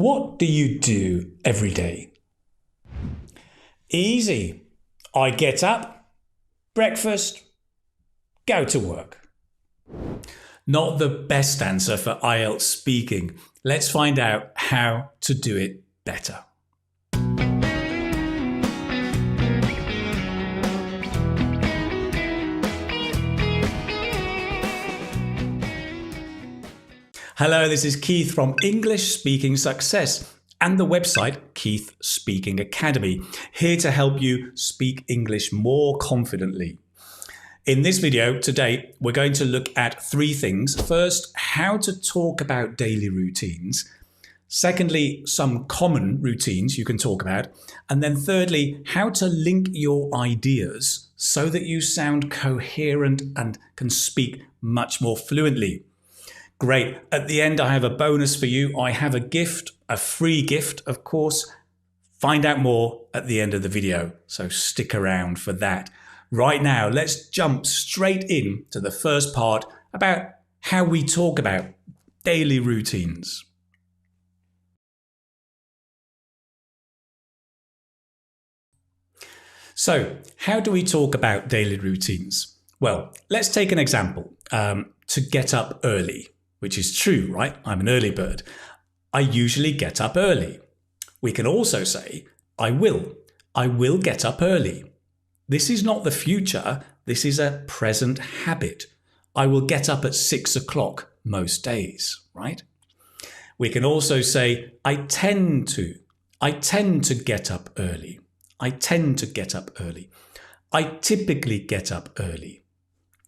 What do you do every day? Easy. I get up, breakfast, go to work. Not the best answer for IELTS speaking. Let's find out how to do it better. Hello, this is Keith from English Speaking Success and the website Keith Speaking Academy, here to help you speak English more confidently. In this video today, we're going to look at three things. First, how to talk about daily routines. Secondly, some common routines you can talk about. And then thirdly, how to link your ideas so that you sound coherent and can speak much more fluently. Great. At the end, I have a bonus for you. I have a gift, a free gift, of course. Find out more at the end of the video, so stick around for that. Right now, let's jump straight in to the first part about how we talk about daily routines. So, how do we talk about daily routines? Well, let's take an example. To get up early. Which is true, right? I'm an early bird. I usually get up early. We can also say, I will get up early. This is not the future. This is a present habit. I will get up at 6 o'clock most days, right? We can also say, I tend to get up early. I tend to get up early. I typically get up early.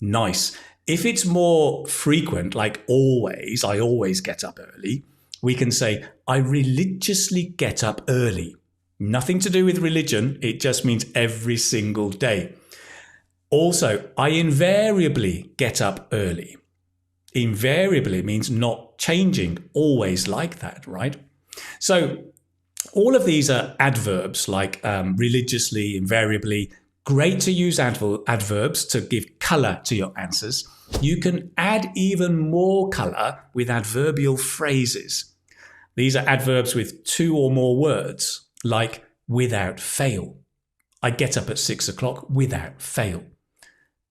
Nice. If it's more frequent, like always, I always get up early, we can say, I religiously get up early. Nothing to do with religion, it just means every single day. Also, I invariably get up early. Invariably means not changing, always like that, right? So all of these are adverbs like religiously, invariably. Great to use adverbs to give colour to your answers. You can add even more colour with adverbial phrases. These are adverbs with two or more words, like without fail. I get up at 6 o'clock without fail.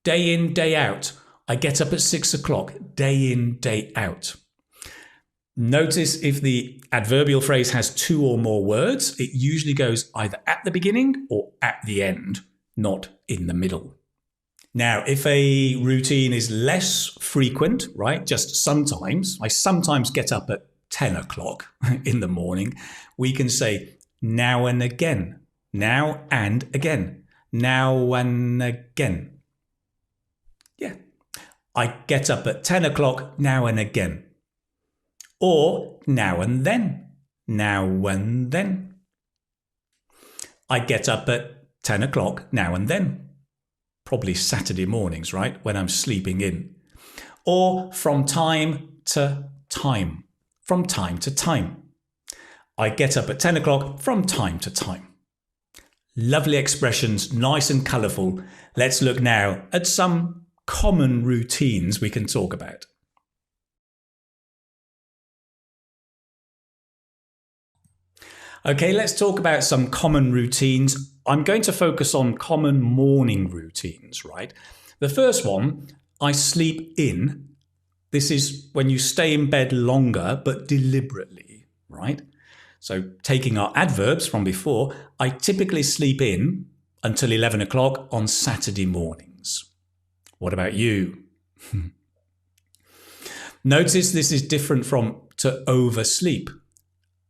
Day in, day out. I get up at 6 o'clock, day in, day out. Notice if the adverbial phrase has two or more words, it usually goes either at the beginning or at the end, not in the middle. Now, if a routine is less frequent, right, just sometimes, I sometimes get up at 10 o'clock in the morning, we can say now and again, now and again, now and again. Yeah, I get up at 10 o'clock now and again. Or now and then, now and then. I get up at 10 o'clock now and then. Probably Saturday mornings, right? When I'm sleeping in. Or from time to time. From time to time. I get up at 10 o'clock from time to time. Lovely expressions, nice and colourful. Let's look now at some common routines we can talk about. Okay, let's talk about some common routines. I'm going to focus on common morning routines, right? The first one, I sleep in. This is when you stay in bed longer, but deliberately, right? So taking our adverbs from before, I typically sleep in until 11 o'clock on Saturday mornings. What about you? Notice this is different from to oversleep.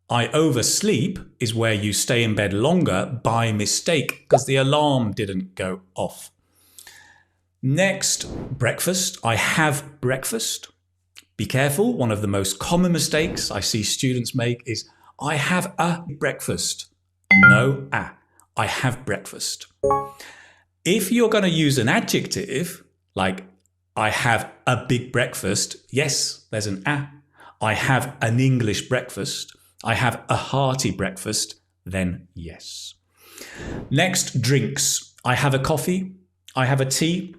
I oversleep is where you stay in bed longer by mistake because the alarm didn't go off. Next, breakfast. I have breakfast. Be careful. One of the most common mistakes I see students make is I have a breakfast. No, I have breakfast. If you're going to use an adjective like I have a big breakfast, yes, there's an a. I have an English breakfast. I have a hearty breakfast, then yes. Next, drinks. I have a coffee. I have a tea.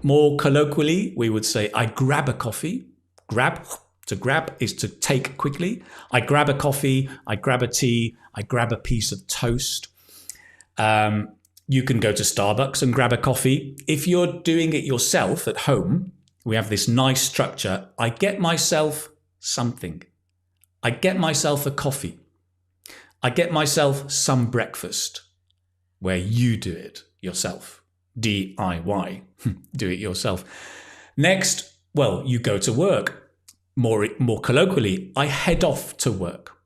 More colloquially, we would say I grab a coffee. Grab, To grab is to take quickly. I grab a coffee, I grab a tea, I grab a piece of toast. You can go to Starbucks and grab a coffee. If you're doing it yourself at home, we have this nice structure. I get myself something. I get myself a coffee. I get myself some breakfast, where you do it yourself. DIY, do it yourself. Next, well, you go to work. More colloquially, I head off to work.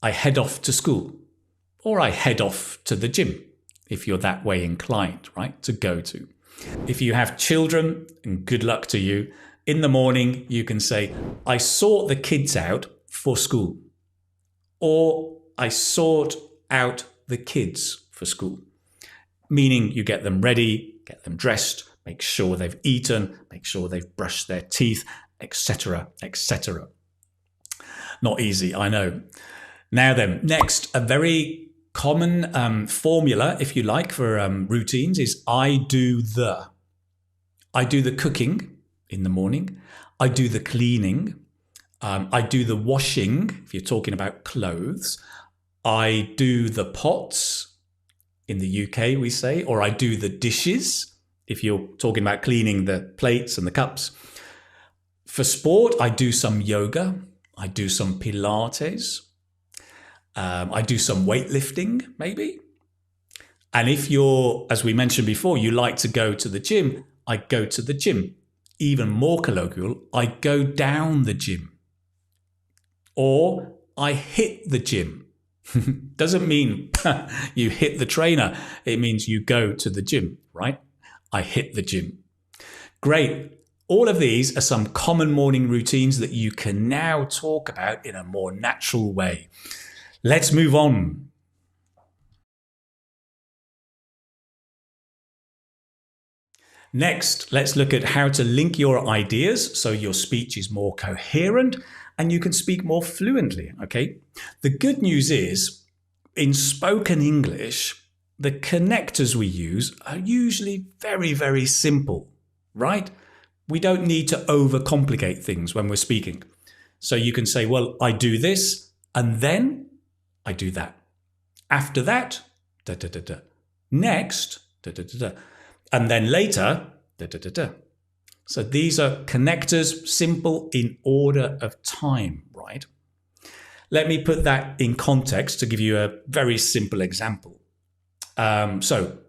I head off to school. Or I head off to the gym, if you're that way inclined, right, to go to. If you have children, and good luck to you, in the morning you can say, I sort the kids out for school. Or I sort out the kids for school. Meaning you get them ready, get them dressed, make sure they've eaten, make sure they've brushed their teeth, etc., etc. Not easy, I know. Now then, next, a very common formula, if you like, for routines is I do the. I do the cooking in the morning. I do the cleaning. I do the washing, if you're talking about clothes. I do the pots, in the UK we say, or I do the dishes, if you're talking about cleaning the plates and the cups. For sport, I do some yoga. I do some Pilates. I do some weightlifting, maybe. And if you're, as we mentioned before, you like to go to the gym, I go to the gym. Even more colloquial, I go down the gym. Or I hit the gym. Doesn't mean you hit the trainer. It means you go to the gym, right? I hit the gym. Great. All of these are some common morning routines that you can now talk about in a more natural way. Let's move on. Next, let's look at how to link your ideas so your speech is more coherent and you can speak more fluently, okay? The good news is, in spoken English, the connectors we use are usually very, very simple, right? We don't need to overcomplicate things when we're speaking. So you can say, well, I do this, and then I do that. After that, da da da da. Next, da da da da. And then later, da da da da. So these are connectors, simple in order of time, right? Let me put that in context to give you a very simple example. So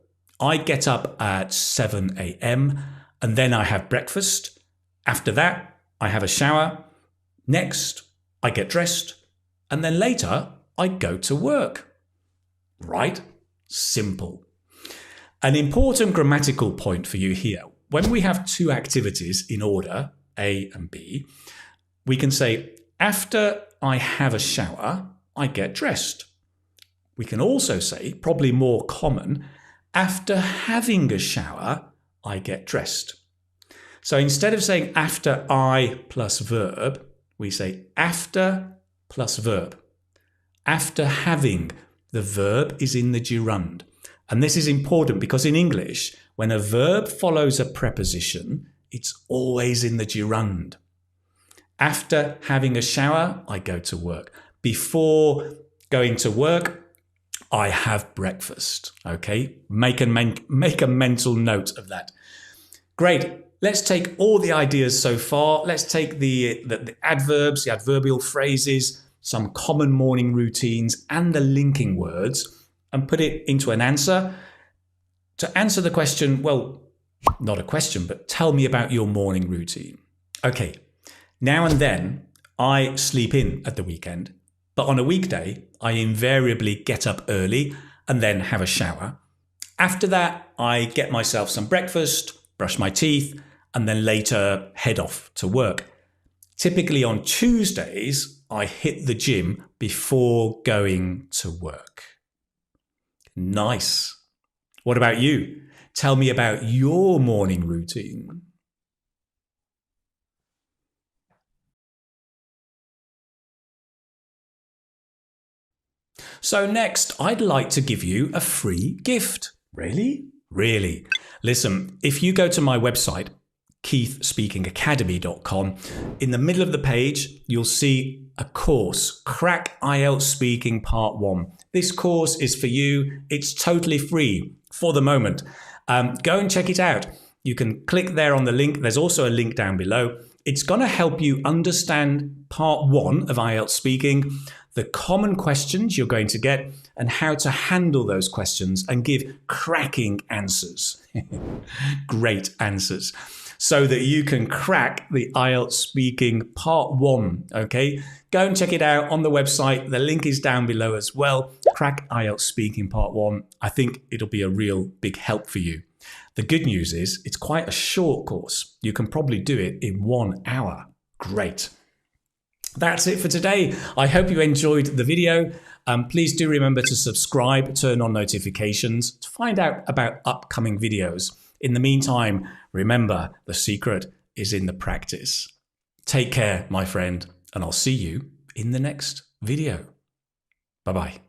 I get up at 7 a.m. and then I have breakfast. After that, I have a shower. Next, I get dressed. And then later, I go to work. Right? Simple. An important grammatical point for you here. When we have two activities in order, A and B, we can say, after I have a shower, I get dressed. We can also say, probably more common, after having a shower, I get dressed. So instead of saying after I plus verb, we say after plus verb. After having, the verb is in the gerund. And this is important because in English, when a verb follows a preposition, it's always in the gerund. After having a shower, I go to work. Before going to work, I have breakfast. Okay? Make a mental note of that. Great. Let's take all the ideas so far. Let's take the adverbs, the adverbial phrases, some common morning routines, and the linking words, and put it into an answer. To answer the question, well, not a question, but tell me about your morning routine. Okay, now and then I sleep in at the weekend, but on a weekday, I invariably get up early and then have a shower. After that, I get myself some breakfast, brush my teeth, and then later head off to work. Typically on Tuesdays, I hit the gym before going to work. Nice. What about you? Tell me about your morning routine. So next, I'd like to give you a free gift. Really? Really. Listen, if you go to my website, keithspeakingacademy.com. In the middle of the page, you'll see a course, Crack IELTS Speaking Part 1. This course is for you. It's totally free for the moment. Go and check it out. You can click there on the link. There's also a link down below. It's going to help you understand Part 1 of IELTS speaking, the common questions you're going to get, and how to handle those questions and give cracking answers. Great answers. So that you can crack the IELTS speaking Part 1, okay? Go and check it out on the website. The link is down below as well. Crack IELTS speaking Part 1. I think it'll be a real big help for you. The good news is it's quite a short course. You can probably do it in 1 hour. Great. That's it for today. I hope you enjoyed the video. Please do remember to subscribe, turn on notifications to find out about upcoming videos. In the meantime, remember, the secret is in the practice. Take care, my friend, and I'll see you in the next video. Bye-bye.